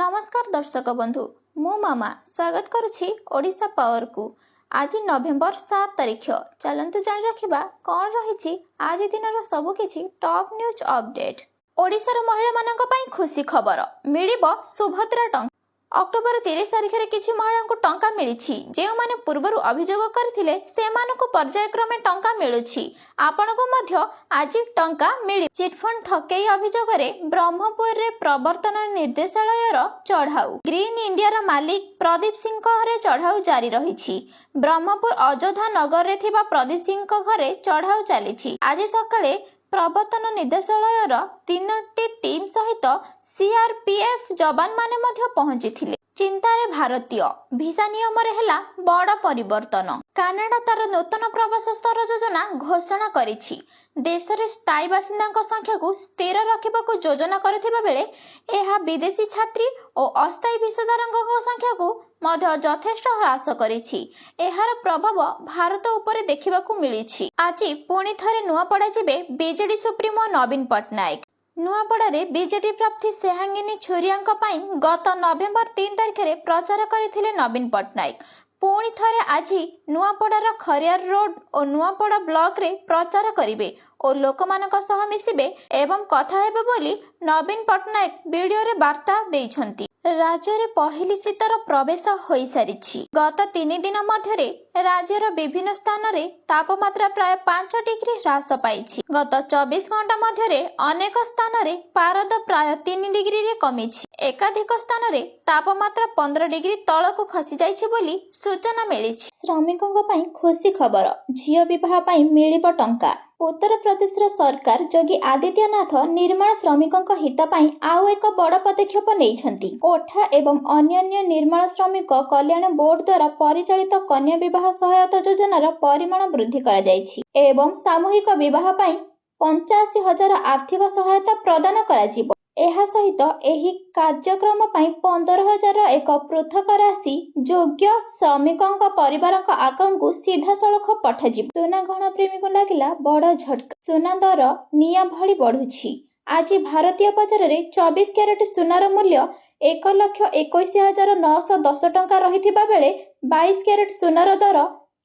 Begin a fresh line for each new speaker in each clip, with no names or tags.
नमस्कार दर्शक बंधु मु मामा स्वागत करुछि ओडिशा पावर को। आज नवेम्बर 7 तारिख चलंतु जान रखिबा कौन रही आज दिन सबुकिछि टॉप न्यूज अपडेट। ओडिशार महिला मानक पई खुशी खबर मिलिबो सुभद्रा टंका। अक्टोबर 30 तारिख रे किछि महिला को टंका मिलिछि जे माने पूर्वरु अभियोग करथिले सेमानकु पर्यायक्रमे टंका मिलुछि। आपनको मध्य आज टंका मिली। चिटफंड ठकेई अभियोग रे ब्रह्मपुर रे प्रवर्तन निर्देशालय रो चढ़ाऊ। ग्रीन इंडिया रो मालिक प्रदीप सिंह घरे चढ़ाऊ जारी रहिछि। ब्रह्मपुर अयोध्या नगर रे थिबा प्रदीप सिंह घरे चढ़ाऊ चलिछि। आज सकाळे प्रवर्तन निर्देशालय रो 3टी टीम सहित सीआरपीएफ जवान माने मध्य पहुंचिथिले। चिंतारे भारतीय भिसा नियम रे हेला बड़ परिवर्तन। कानाडा तार नूतन प्रवास स्तर योजना घोषणा करिछि। देश रे स्थायी बासिंदा संख्या को स्थिर रखिबाकू योजना करथिबा बेले एहा विदेशी छात्री और अस्थायी भिसाधारक संख्या को मध्य यथेष्ट ह्रास करिछि। एहार प्रभाव भारत उपरे देखिबाकू मिलिछि। आज पुणी थरे नुआपड़ा जिबे बीजेडी सुप्रीमो नवीन पटनायक। नुआपड़ा रे बीजेडी प्रार्थी सेहांगिनी छुरियांक पई गत नवेम्बर 3 तारिख रे प्रचार करथिले नवीन पटनायक। पुणी थरे आज नुआपड़ार खरियार रोड और नुआपड़ा ब्लॉक रे प्रचार करिवे और लोकमानक सह मिसिबे एवं कथा हेबे बोली नवीन पटनायक वीडियो रे वार्ता देइछंती। राज्य रे पहली शीतर प्रवेश होई सारिछि। गत 3 दिन मध्यरे राज्यर विभिन्न स्थान रे तापमात्रा प्राय 5 डिग्री ह्रास पाइछि। गत 24 घंटा मध्यरे अनेक स्थान रे पारद प्राय 3 डिग्री रे कमिछि। एकाधिक स्थान रे तापमात्रा 15 डिग्री तळकु खसी जाइछि बोली सूचना मिलिछि। श्रमिकଙ୍କ ପାଇଁ खुशी खबर झियो विवाह ପାଇଁ मिलिबो टंका। उत्तर प्रदेश सरकार योगी आदित्यनाथ निर्माण श्रमिकों हित ପାଇଁ आउ एक बड़ पदक्षेप नेइछंती। कोठा एवं अन्य निर्माण श्रमिक कल्याण बोर्ड द्वारा परिचालित कन्या विवाह सहायता योजनार परिमाण वृद्धि करा जाइछि एवं सामूहिक विवाह ପାଇଁ 85,000 आर्थिक सहायता प्रदान करा जिवो। एहा सहित एही कार्यक्रम ପାଇଁ 15,000 एक पृथक राशि योग्य श्रमिकों परिवार अकाउंट को सीधा सड़क पठाजिब। सुना गहना प्रेमी को लागिला बड़ झटका। सुना दर निया भली बढ़ुछि। आज भारतीय बाजार रे 24 कैरेट सुनार मूल्य 1,21,910 टंका रहिथिबा बेले 22 कैरेट सुनार दर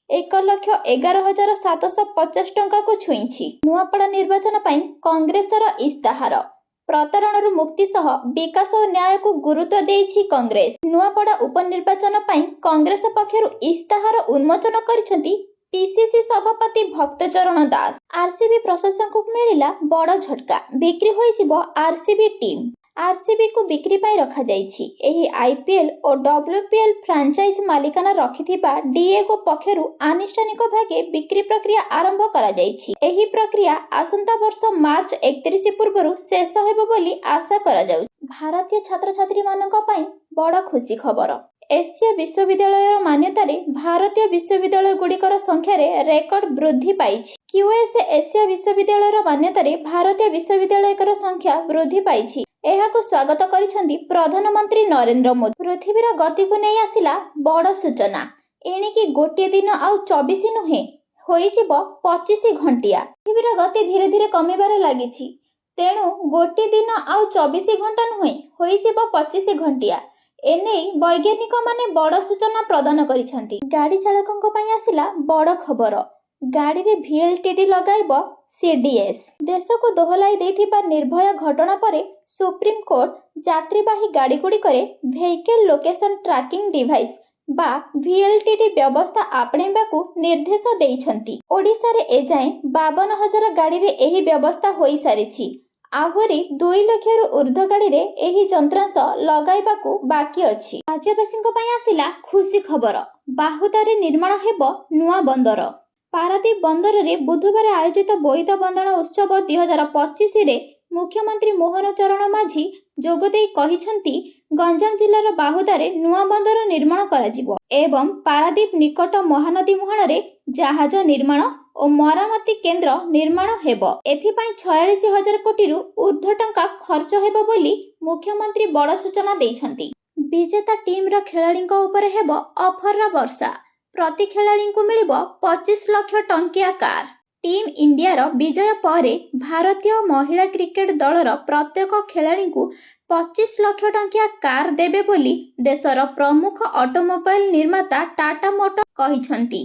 1,11,750 टंका को छुईछि। नुआपड़ा निर्वाचन ପାଇଁ कांग्रेसर इस्ताहार। प्रतारणरू मुक्ति सह विकास और न्याय को गुरुत्व देइछि कांग्रेस। नुआपड़ा उपनिर्वाचन ପାଇଁ कांग्रेस पक्षरु इस्ताहार उन्मोचन करिसेंती पीसीसी सभापति भक्तचरण दास। आरसीबी प्रशासन को मिलिला बड़ झटका। बिक्री होई जिवो आरसीबी टीम। आरसीबी को बिक्री पाई रखा जाइछि। एही आईपीएल और डब्ल्यूपीएल फ्रांचाइज मालिकाना रखिथिबा डीएगो पक्षरु आनुष्ठानिक भागे बिक्री प्रक्रिया आरंभ करा जाइछि। एही प्रक्रिया आसंता वर्ष मार्च 31 पूर्वरु शेष हेबो बोली आशा करा जाउ। भारतीय छात्र छात्री मानक पई बड़ खुशी खबर। एशिया विश्वविद्यालय मान्यता रे भारतीय विश्वविद्यालय गुड़िकर संख्या रे रेकर्ड वृद्धि पाइछि। क्यूएस एशिया विश्वविद्यालय मान्यता रे भारतीय विश्वविद्यालय संख्या वृद्धि पाइछि। एहाको स्वागत करिसेंती प्रधानमंत्री नरेंद्र मोदी। पृथ्वीर गति को नहीं आसिला बड़ सूचना। एणिकी गोटे दिन आउ 24 नुहे होइजिबो 25 घंटिया। पृथ्वीर गति धीरे धीरे कमिबारे लागिछि। तेणु गोटे दिन आउ 24 घंटा नुहे होइजिबो 25 घंटिया। एने वैज्ञानिक माने बड़ सूचना प्रदान करिसेंती। गाड़ी चालकों पई आसिला बड़ खबर। गाड़ी रे VLTD लगाइबो सीडीएस। देश को दोहलाई देथिबा निर्भया घटना परे सुप्रीम कोर्ट यात्रीवाही गाड़ी गुड़िकरे व्हीकल लोकेशन ट्रैकिंग डिवाइस बा VLTD व्यवस्था आपणेबाकू निर्देश देइछंती। ओडिसा रे एजाए 52,000 गाड़ी रे एही व्यवस्था होई सारिछि। आहुरी 2 लाखरु ऊर्ध्व गाड़ी रे एही यंत्रांश लगाइबाकू बाकी अछि। राज्यवासींक पई आसिला खुशी खबर। बाहुदारे निर्माण हेबो नुआ बंदर। पारादीप बंदर रे बुधवार आयोजित बोईत बंदन उत्सव 2025 रे मुख्यमंत्री मोहन चरण माझी जोगदेई कहिसंती गंजाम जिल्लार बाहुदारे नुआ बंदर निर्माण कराजिबो एवं पारादीप निकट महानदी मुहाण रे जहाज निर्माण और मरामती केंद्र निर्माण हेबो। एथिपाई 46,000 कोटी रु ऊर्ध्व टंका खर्च हेबो बोली मुख्यमंत्री बड़ सूचना देइछंती। विजेता टीम रो खेलाड़ींक उपरे हेबो ऑफर रा वर्षा। प्रति खेलाड़ी को मिलिबो 25 लाख टंकिया कार। ଟିମ୍ ଇଣ୍ଡିଆର ବିଜୟ ପରେ ଭାରତୀୟ ମହିଳା କ୍ରିକେଟ ଦଳର ପ୍ରତ୍ୟେକ ଖେଳାଳିଙ୍କୁ 25 ଲକ୍ଷ ଟଙ୍କିଆ କାର୍ ଦେବେ ବୋଲି ଦେଶର ପ୍ରମୁଖ ଅଟୋମୋବାଇଲ ନିର୍ମାତା ଟାଟା ମୋଟର କହିଛନ୍ତି।